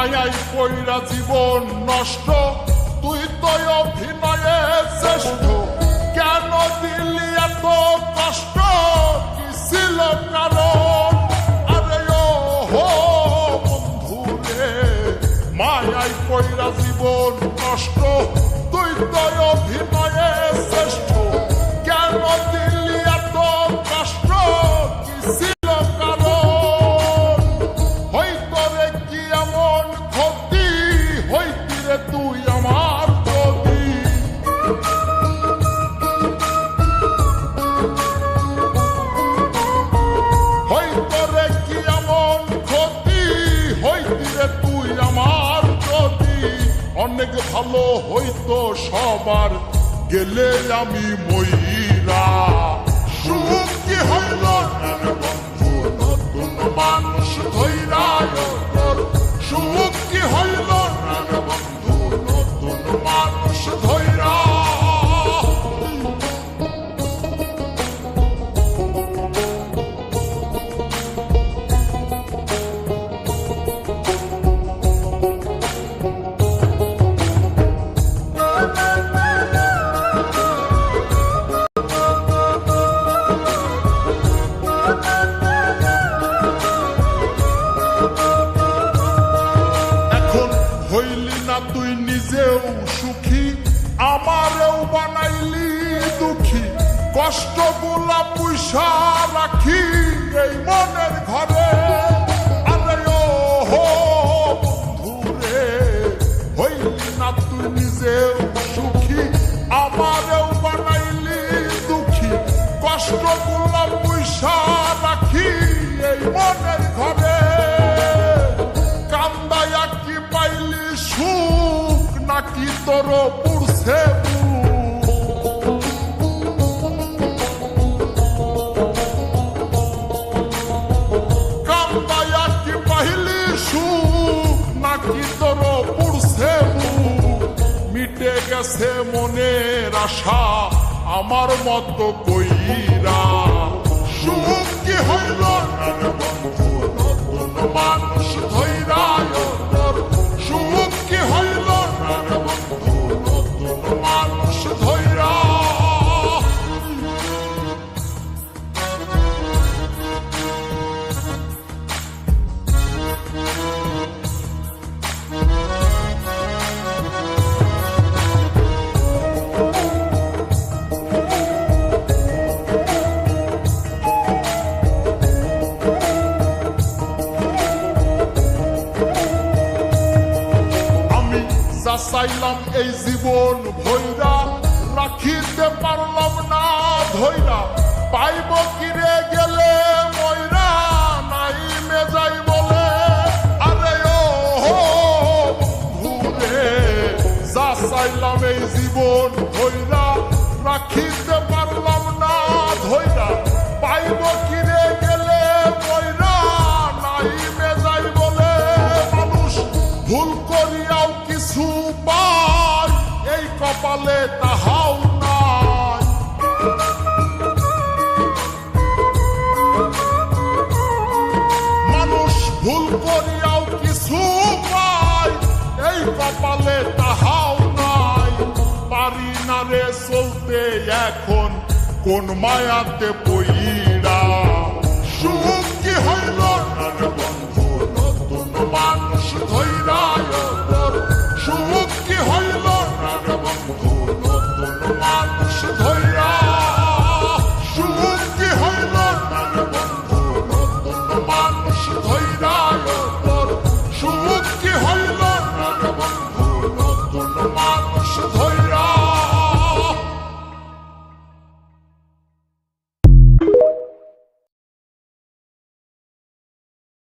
মায়াই কইরা জীবন নষ্ট, তুই তো অভিনয়ে শ্রেষ্ঠ। কেন দিলি এত কষ্ট, কি ছিল কারণ? আরে ও হো বন্ধু রে, মায়াই কইরা জীবন নষ্ট, তুই তো অভিনয়ে শ্রেষ্ঠ। কেন দিলি এত কষ্ট, কি ছিল কারণ? হয়তো রে কি এমন ক্ষতি, হইতি রে তুই আমার যদি। হয়তো রে কি এমন ক্ষতি, হইতি রে তুই আমার যদি। অনেক ভালো হইতো সবার, গেলে আমি মইরা। সুখ কি হইল বন্ধু নতুন মানুষ ধইরা, সুখ কি হইল বন্ধু নতুন মানুষ ধইরা। হইলি না তুই নিজেও সুখী, আমারেও বানাইলি দুঃখী। কষ্ট গুলা পয়সা রাখি এই মনের ঘরে। আরে ও হো বন্ধু রে, হইলি না তুই নিজেও সুখী, আমারেও বানাইলি দুঃখী। কষ্ট গুলা পয়সা রাখি এই মনের ঘরে। কান্দায়া কি পাইলি সুখ, নাকি তোর পুরছে কান্দায়া কি পাইলি সুখ, নাকি তোর পুরছে মিটে গেছে মনের আশা আমার মতো কইরা। সুখ কি হইল বন্ধু নতুন মানুষ ধইরা, সুখ কি হইল বন্ধু নতুন মানুষ ধইরা। চাইলাম এই জীবন ভৈরা, রাখিতে পারলাম না ধৈরা। পাইব কিরে গেলে ময়রা, নাই মেজাই বলে। আরে ও হো বন্ধু রে, যা চাইলাম এই জীবন ভৈরা, রাখিতে পারলাম না ধৈরা। পাইব কিরে গেলে ময়রা, নাই মেজাই বলে। মানুষ ভুল করিয়াও কিছু পায়, এই কপালে তাহাও নাই। মানুষ ভুল করিয়াও কিছু পায়, এই কপালে তাহাও নাই। পারি না রে চলতে এখন কোন মায়াতে পই।